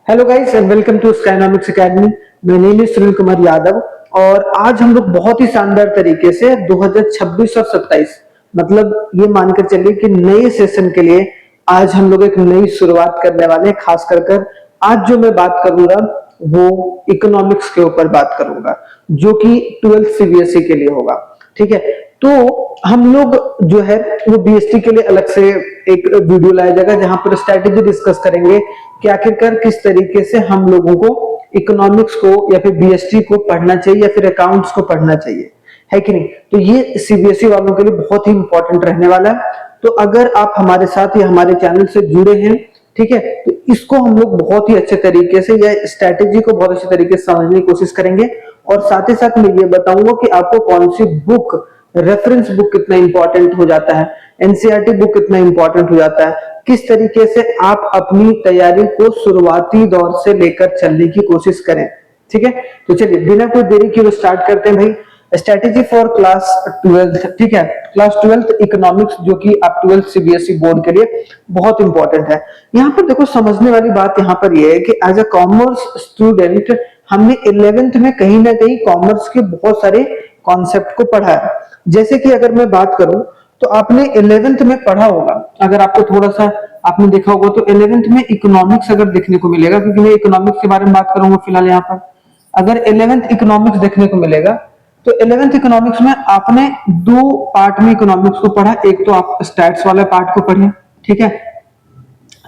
Hello guys and welcome to Skynomics academy. मैं नील सुनील कुमार यादव और आज हम लोग बहुत ही शानदार तरीके से 2026 और 27 मतलब ये मानकर चलिए कि नए सेशन के लिए आज हम लोग एक नई शुरुआत करने वाले हैं। खास कर आज जो मैं बात करूंगा वो इकोनॉमिक्स के ऊपर बात करूंगा जो कि 12th सीबीएसई के लिए होगा। ठीक है, तो हम लोग जो है वो बीएसटी के लिए अलग से एक वीडियो लाया जाएगा जहां पर स्ट्रैटेजी डिस्कस करेंगे कि आखिरकार किस तरीके से हम लोगों को इकोनॉमिक्स को या फिर बीएसटी को पढ़ना चाहिए या फिर अकाउंट्स को पढ़ना चाहिए, है कि नहीं। तो ये सीबीएसई वालों के लिए बहुत ही इंपॉर्टेंट रहने वाला है। तो अगर आप हमारे साथ या हमारे चैनल से जुड़े हैं, ठीक है, तो इसको हम लोग बहुत ही अच्छे तरीके से या स्ट्रैटेजी को बहुत अच्छे तरीके से समझने की कोशिश करेंगे और साथ ही साथ मैं ये बताऊंगा कि आपको कौन सी बुक, रेफरेंस बुक कितना इंपॉर्टेंट हो जाता है, एनसीईआरटी बुक कितना इंपॉर्टेंट हो जाता है, किस तरीके से आप अपनी तैयारी को शुरुआती दौर से लेकर चलने की कोशिश करें। ठीक है, तो चलिए बिना कोई देरी किए स्टार्ट करते हैं भाई। स्ट्रेटेजी फॉर क्लास 12th, ठीक है, क्लास 12th इकोनॉमिक्स जो कि आप 12th सीबीएसई बोर्ड के लिए बहुत इंपॉर्टेंट है। यहाँ पर देखो समझने वाली बात यहाँ पर यह है कि एज अ कॉमर्स स्टूडेंट हमने 11th में कहीं ना कहीं कॉमर्स के बहुत सारे कॉन्सेप्ट को पढ़ा है। जैसे कि अगर मैं बात करूं तो आपने 11th में पढ़ा होगा, अगर आपको थोड़ा सा आपने देखा होगा तो 11th में इकोनॉमिक्स अगर देखने को मिलेगा, क्योंकि मैं इकोनॉमिक्स के बारे में बात करूंगा फिलहाल यहाँ पर। अगर 11th इकोनॉमिक्स देखने को मिलेगा तो 11th इकोनॉमिक्स में आपने दो पार्ट में इकोनॉमिक्स को पढ़ा। एक तो आप स्टैट्स वाले पार्ट को पढ़े, ठीक है,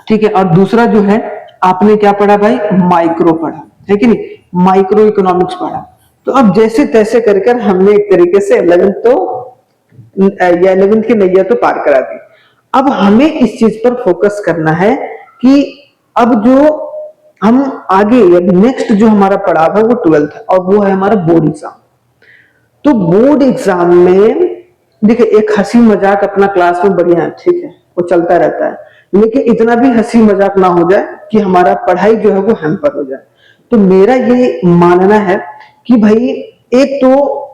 ठीक है, और दूसरा जो है आपने क्या पढ़ा भाई, माइक्रो पढ़ा, है कि नहीं, माइक्रो इकोनॉमिक्स पढ़ा। तो अब जैसे तैसे कर हमने एक तरीके से 11th की नैया तो पार करा दी। अब हमें इस चीज पर फोकस करना है कि अब जो हम आगे नेक्स्ट जो हमारा पड़ाव है वो 12th है और वो है हमारा बोर्ड एग्जाम। तो बोर्ड एग्जाम में देखिए एक हंसी मजाक अपना क्लास में बढ़िया है, ठीक है, वो चलता रहता है, लेकिन इतना भी हंसी मजाक ना हो जाए कि हमारा पढ़ाई जो है वो हैम्पर हो जाए। तो मेरा ये मानना है कि भाई एक तो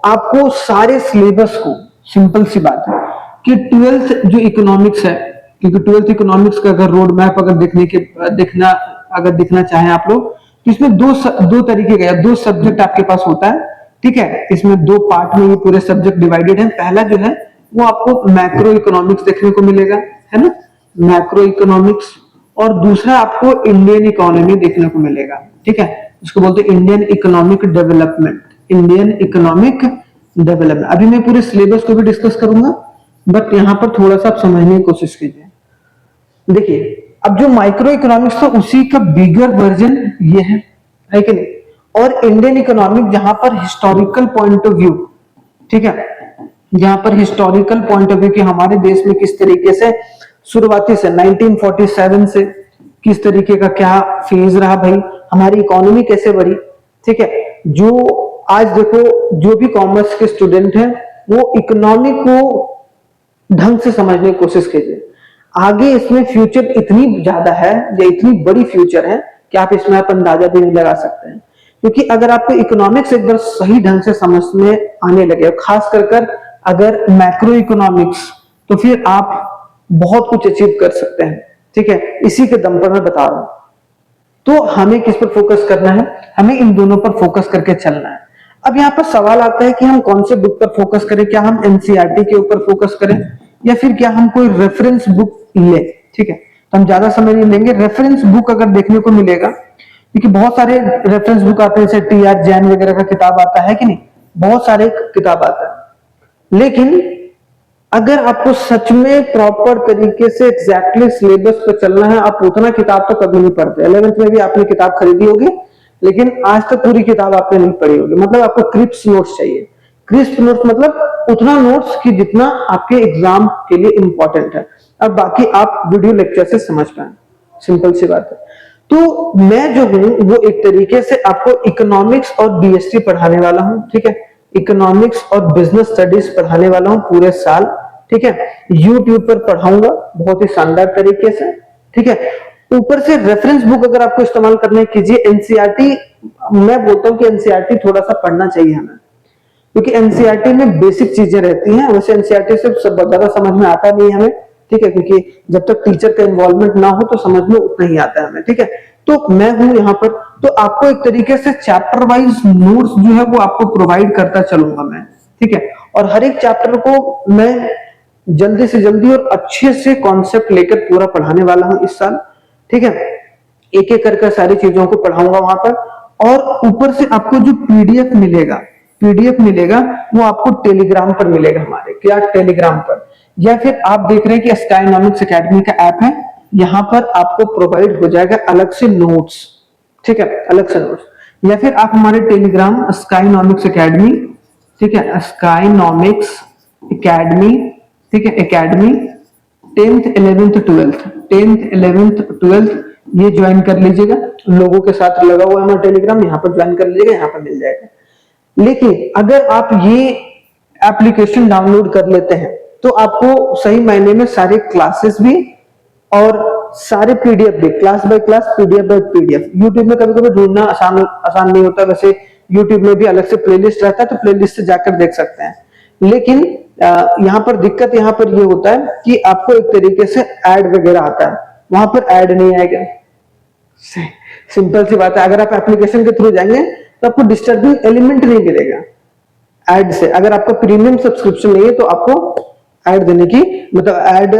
आपको सारे सिलेबस को, सिंपल सी बात है कि 12th जो इकोनॉमिक्स है, क्योंकि 12th इकोनॉमिक्स का अगर रोड मैप अगर देखना चाहें आप लोग तो इसमें दो तरीके का, दो सब्जेक्ट आपके पास होता है, ठीक है। इसमें दो पार्ट में ये पूरे सब्जेक्ट डिवाइडेड है। पहला जो है वो आपको मैक्रो इकोनॉमिक्स देखने को मिलेगा, है ना, मैक्रो इकोनॉमिक्स, और दूसरा आपको इंडियन इकोनॉमी देखने को मिलेगा, ठीक है, इसको बोलते हैं Indian economic development, Indian economic development. अभी मैं पूरे सिलेबस को भी डिस्कस करूंगा, बट यहाँ पर थोड़ा सा आप समझने की कोशिश कीजिए। देखिए अब जो माइक्रो इकोनॉमिक्स था उसी का बिगर वर्जन ये है कि नहीं, और इंडियन इकोनॉमिक जहां पर हिस्टोरिकल पॉइंट ऑफ व्यू, ठीक है, जहां पर हिस्टोरिकल पॉइंट ऑफ व्यू कि हमारे देश में किस तरीके से शुरुआती से 1947 से किस तरीके का क्या फेज रहा भाई, हमारी इकोनॉमी कैसे बढ़ी, ठीक है। जो आज देखो जो भी कॉमर्स के स्टूडेंट हैं वो इकोनॉमी को ढंग से समझने की कोशिश कीजिए। आगे इसमें फ्यूचर इतनी ज्यादा है या इतनी बड़ी फ्यूचर है कि आप इसमें आप अंदाजा भी नहीं लगा सकते हैं, क्योंकि अगर आपको इकोनॉमिक्स एक बार सही ढंग से समझ में आने लगे, खास कर अगर मैक्रो इकोनॉमिक्स, तो फिर आप बहुत कुछ अचीव कर सकते हैं, ठीक है। इसी के दम पर मैं बता रहा हूं। तो हमें किस पर फोकस करना है, हमें इन दोनों पर फोकस करके चलना है। अब यहाँ पर सवाल आता है कि हम कौन से बुक पर फोकस करें, क्या हम एनसीईआरटी के ऊपर फोकस करें या फिर क्या हम कोई रेफरेंस बुक ले, ठीक है। तो हम ज्यादा समय नहीं लेंगे, रेफरेंस बुक अगर देखने को मिलेगा, क्योंकि बहुत सारे रेफरेंस बुक आते हैं, जैसे टीआर जैन वगैरह का किताब आता है कि नहीं, बहुत सारे किताब आता है। लेकिन अगर आपको सच में प्रॉपर तरीके से एग्जैक्टली सिलेबस पे चलना है, आप उतना किताब तो कभी नहीं पढ़ते। 11th में भी आपने किताब खरीदी होगी लेकिन आज तक पूरी किताब आपने नहीं पढ़ी होगी, मतलब आपको क्रिस्प नोट्स चाहिए। क्रिस्प नोट्स मतलब उतना नोट्स कि जितना आपके एग्जाम के लिए इंपॉर्टेंट है, अब बाकी आप वीडियो लेक्चर से समझ पाए, सिंपल सी बात है। तो मैं जो हूं वो एक तरीके से आपको इकोनॉमिक्स और बीएसटी पढ़ाने वाला हूं, ठीक है, इकोनॉमिक्स और बिजनेस स्टडीज पढ़ाने वाला हूं पूरे साल, ठीक है। यूट्यूब पर पढ़ाऊंगा बहुत ही शानदार तरीके से, ठीक है। ऊपर से रेफरेंस बुक अगर आपको इस्तेमाल करने कीजिए, एनसीईआरटी, मैं बोलता हूं कि एनसीईआरटी थोड़ा सा पढ़ना चाहिए हमें, क्योंकि एनसीईआरटी में बेसिक चीजें रहती हैं। वैसे एनसीईआरटी से सब ज्यादा समझ में आता नहीं हमें, ठीक है, क्योंकि जब तक टीचर का इन्वॉल्वमेंट ना हो तो समझ में उतना ही आता है हमें, ठीक है। तो मैं हूं यहाँ पर, तो आपको एक तरीके से चैप्टर वाइज नोट्स जो है वो आपको प्रोवाइड करता चलूंगा मैं, ठीक है। और हर एक चैप्टर को मैं जल्दी से जल्दी और अच्छे से कॉन्सेप्ट लेकर पूरा पढ़ाने वाला हूं इस साल, ठीक है। एक एक करके सारी चीजों को पढ़ाऊंगा वहां पर, और ऊपर से आपको जो पीडीएफ मिलेगा वो आपको टेलीग्राम पर मिलेगा, हमारे क्या टेलीग्राम पर, या फिर आप देख रहे हैं कि स्काईनॉमिक्स एकेडमी का ऐप है, यहाँ पर आपको प्रोवाइड हो जाएगा अलग से नोट्स, ठीक है, अलग से नोट्स। या फिर आप हमारे टेलीग्राम स्काईनॉमिक्स एकेडमी, ठीक है, स्काईनॉमिक्स एकेडमी, ठीक है, एकेडमी 10th 11th 12th ये ज्वाइन कर लीजिएगा। लोगों के साथ लगा हुआ है हमारा टेलीग्राम, यहाँ पर ज्वाइन कर लीजिएगा, यहाँ पर मिल जाएगा। लेकिन अगर आप ये एप्लीकेशन डाउनलोड कर लेते हैं तो आपको सही मायने में सारे क्लासेस भी और सारे पीडीएफ भी, class by class, PDF by PDF. YouTube में कभी कभी ढूंढना आसान नहीं होता, वैसे यूट्यूब में भी अलग से प्लेलिस्ट रहता है, तो प्लेलिस्ट से जाकर देख सकते हैं। लेकिन यहाँ पर दिक्कत यहाँ पर ये होता है कि आपको एक तरीके से ऐड वगैरह आता है, वहां पर ऐड नहीं आएगा। सिंपल सी बात है, अगर आप एप्लीकेशन के थ्रू जाएंगे तो आपको डिस्टर्बिंग एलिमेंट नहीं मिलेगा ऐड से। अगर आपका प्रीमियम सब्सक्रिप्शन नहीं है तो आपको ऐड देने की, मतलब ऐड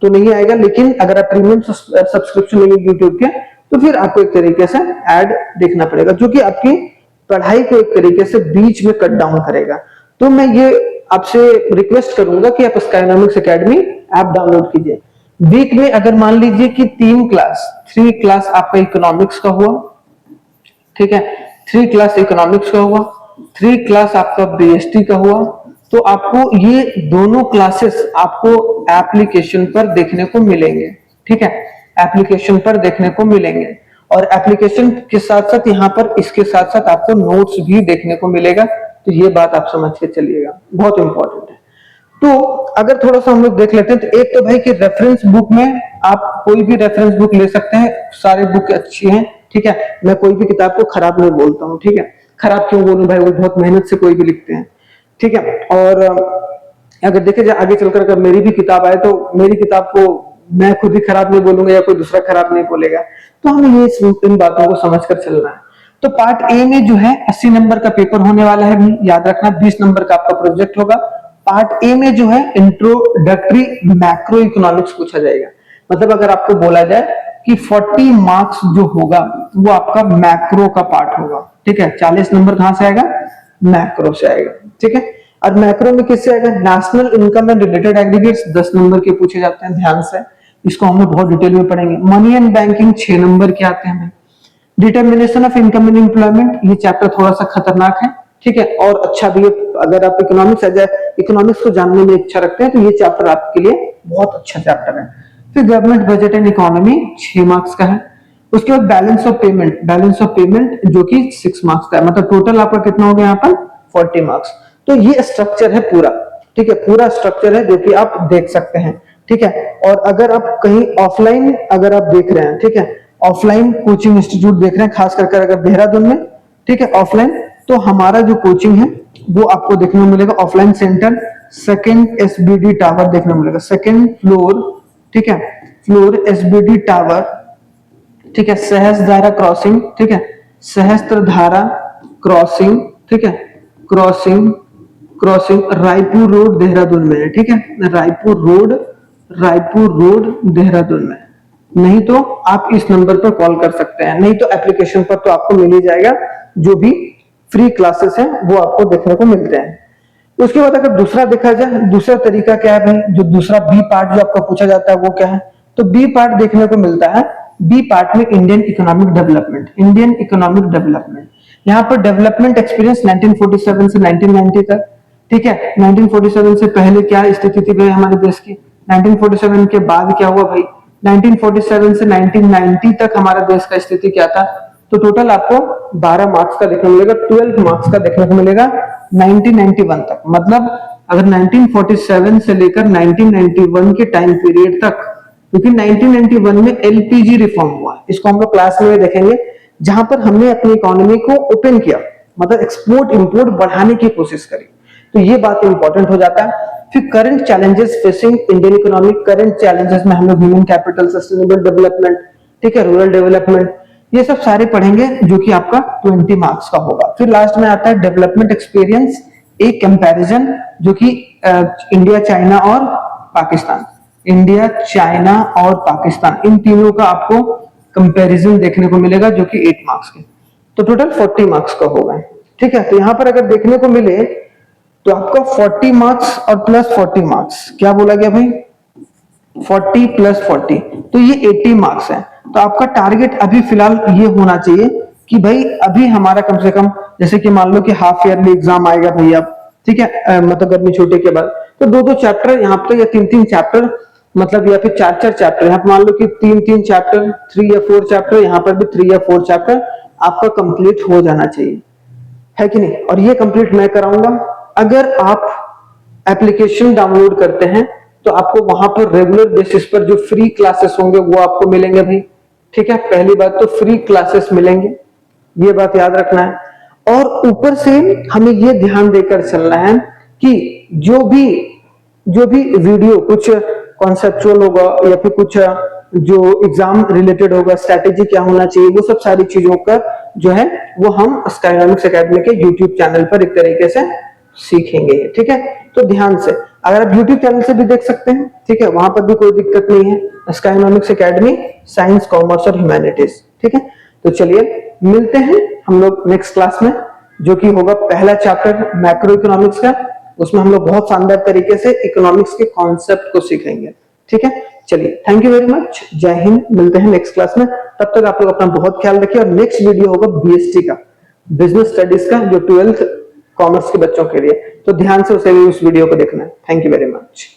तो नहीं आएगा, लेकिन अगर आप प्रीमियम सब्सक्रिप्शन लेंगे यूट्यूब के तो फिर आपको एक तरीके से ऐड देखना पड़ेगा, जो कि आपकी पढ़ाई को एक तरीके से बीच में कट डाउन करेगा। तो मैं ये आपसे रिक्वेस्ट करूंगा कि आप स्काईनॉमिक्स एकेडमी ऐप डाउनलोड कीजिए। वीक में अगर मान लीजिए कि 3 क्लास आपका इकोनॉमिक्स का हुआ, ठीक है, 3 क्लास इकोनॉमिक्स का हुआ, 3 क्लास आपका बीएसटी का हुआ, तो आपको ये दोनों क्लासेस आपको एप्लीकेशन पर देखने को मिलेंगे, ठीक है, एप्लीकेशन पर देखने को मिलेंगे। और एप्लीकेशन के साथ साथ यहाँ पर इसके साथ साथ आपको नोट्स भी देखने को मिलेगा, तो ये बात आप समझ के चलिएगा, बहुत इंपॉर्टेंट है। तो अगर थोड़ा सा हम लोग देख लेते हैं, तो एक तो भाई कि रेफरेंस बुक में आप कोई भी रेफरेंस बुक ले सकते हैं, सारे बुक अच्छी हैं, ठीक है। मैं कोई भी किताब को खराब नहीं बोलता हूँ, ठीक है, खराब क्यों बोलूं भाई, वो बहुत मेहनत से कोई भी लिखते हैं, ठीक है। और अगर देखे जाए आगे चलकर अगर मेरी भी किताब आए तो मेरी किताब को मैं खुद ही खराब नहीं बोलूंगा या कोई दूसरा खराब नहीं बोलेगा, तो हमें ये इन बातों को समझकर चलना है। तो पार्ट ए में जो है 80 नंबर का पेपर होने वाला है, याद रखना 20 नंबर का आपका प्रोजेक्ट होगा। पार्ट ए में जो है इंट्रोडक्टरी मैक्रो इकोनॉमिक्स पूछा जाएगा, मतलब अगर आपको बोला जाए कि 40 मार्क्स जो होगा वो आपका मैक्रो का पार्ट होगा, ठीक है। 40 नंबर कहां से आएगा, मैक्रो से आएगा, ठीक है। और मैक्रो में किससे आएगा, national income and related aggregates 10 number के पूछे जाते हैं, ध्यान से, इसको हम लोग बहुत डिटेल में पढ़ेंगे। मनी एंड बैंकिंग 6 नंबर के आते हैं। Determination of income and employment, ये चैप्टर थोड़ा सा खतरनाक है, ठीक है, और अच्छा भी है। अगर आप इकोनॉमिक्स को जानने में इच्छा रखते हैं तो ये चैप्टर आपके लिए बहुत अच्छा चैप्टर है। फिर government budget and economy 6 marks का है। उसके बाद बैलेंस ऑफ पेमेंट जो कि 6 मार्क्स का है, मतलब टोटल आपका कितना हो गया यहाँ पर 40 मार्क्स। तो ये स्ट्रक्चर है पूरा, ठीक है, पूरा स्ट्रक्चर है जो कि आप देख सकते हैं, ठीक है। और अगर आप कहीं ऑफलाइन अगर आप देख रहे हैं, ठीक है, ऑफलाइन कोचिंग इंस्टीट्यूट देख रहे हैं, खास करके अगर देहरादून में, ठीक है, ऑफलाइन, तो हमारा जो कोचिंग है वो आपको देखने को मिलेगा offline centre 2nd SBD tower देखने को मिलेगा, 2nd फ्लोर, ठीक है, फ्लोर एसबीडी टावर, ठीक है, सहस्त्रधारा क्रॉसिंग, ठीक है, सहस्त्रधारा क्रॉसिंग, ठीक है, क्रॉसिंग रायपुर रोड देहरादून में है, ठीक है, रायपुर रोड देहरादून में। नहीं तो आप इस नंबर पर कॉल कर सकते हैं, नहीं तो एप्लीकेशन पर तो आपको मिल ही जाएगा, जो भी फ्री क्लासेस हैं वो आपको देखने को मिलते हैं। उसके बाद अगर दूसरा देखा जाए, दूसरा तरीका क्या है भाई, जो दूसरा बी पार्ट जो आपका पूछा जाता है वो क्या है, तो बी पार्ट देखने को मिलता है। बी पार्ट में इंडियन इकोनॉमिक डेवलपमेंट, यहाँ पर डेवलपमेंट एक्सपीरियंस 1947 से 1990 तक, ठीक है। 1947 से पहले क्या स्थिति थी भाई हमारे देश की, 1947 के बाद क्या हुआ भाई, 1947 से 1990 तक हमारा देश का स्थिति क्या था। तो टोटल आपको 12 मार्क्स का देखने को मिलेगा, 12 मार्क्स का देखने को मिलेगा 1991 तक। मतलब अगर 1947 से लेकर 1991 के टाइम पीरियड तक, क्योंकि 1991 में एलपीजी रिफॉर्म हुआ, इसको हम लोग क्लास में देखेंगे, जहां पर हमने अपनी इकोनॉमी को ओपन किया, मतलब एक्सपोर्ट इंपोर्ट बढ़ाने की कोशिश करी, तो ये बात इंपॉर्टेंट हो जाता है। फिर current challenges facing Indian economy, current challenges में हम लोग ह्यूमन कैपिटल, सस्टेनेबल डेवलपमेंट, ठीक है, रूरल डेवलपमेंट, ये सब सारे पढ़ेंगे जो कि आपका 20 मार्क्स का होगा। फिर लास्ट में आता है डेवलपमेंट एक्सपीरियंस, एक कंपैरिजन जो कि इंडिया, चाइना और पाकिस्तान, इंडिया, चाइना और पाकिस्तान, इन तीनों का आपको कंपैरिजन देखने को मिलेगा जो कि 8 मार्क्स के, तो टोटल 40 मार्क्स का होगा। ठीक है, तो यहां पर अगर देखने को मिले तो आपका 40 मार्क्स और प्लस 40 मार्क्स, क्या बोला गया भाई, 40 प्लस 40, तो ये 80 मार्क्स है। तो आपका टारगेट अभी फिलहाल ये होना चाहिए कि भाई अभी हमारा कम से कम, जैसे कि मान लो कि हाफ ईयरली एग्जाम आएगा भैया, ठीक है, मतलब गर्मी छुट्टी के बाद, तो 2-2 चैप्टर यहाँ पे या 3-3 चैप्टर, मतलब या फिर 4-4 चैप्टर, यहाँ पे मान लो कि 3-3 चैप्टर, 3 या 4 चैप्टर, यहाँ पर भी 3 या 4 चैप्टर आपका कंप्लीट हो जाना चाहिए, है कि नहीं। और ये कंप्लीट मैं कराऊंगा। अगर आप एप्लीकेशन डाउनलोड करते हैं तो आपको वहां पर रेगुलर बेसिस पर जो फ्री क्लासेस होंगे वो आपको मिलेंगे भाई। ठीक है, पहली बात तो फ्री क्लासेस मिलेंगे, ये बात याद रखना है। और ऊपर से हमें ये ध्यान देकर चलना है कि जो भी वीडियो कुछ कॉन्सेप्चुअल होगा या फिर कुछ जो एग्जाम रिलेटेड होगा, स्ट्रेटेजी क्या होना चाहिए, वो सब सारी चीजों का जो है वो हम स्काईनॉमिक्स एकेडमी के यूट्यूब चैनल पर एक तरीके से सीखेंगे। ठीक है, तो ध्यान से, अगर आप यूट्यूब चैनल से भी देख सकते हैं, ठीक है, वहां पर भी कोई दिक्कत नहीं है। स्काईनॉमिक्स एकेडमी, साइंस, कॉमर्स और ह्यूमैनिटीज। ठीक है, तो चलिए मिलते हैं हम लोग नेक्स्ट क्लास में, जो कि होगा पहला चैप्टर मैक्रो इकोनॉमिक्स का। उसमें हम लोग बहुत शानदार तरीके से इकोनॉमिक्स के कॉन्सेप्ट को सीखेंगे। ठीक है, चलिए, थैंक यू वेरी मच, जय हिंद, मिलते हैं नेक्स्ट क्लास में। तब तक आप लोग अपना बहुत ख्याल रखिए। और नेक्स्ट वीडियो होगा बीएसटी का, बिजनेस स्टडीज का, जो 12th कॉमर्स के बच्चों के लिए, तो ध्यान से उस वीडियो को देखना है। Thank you very much.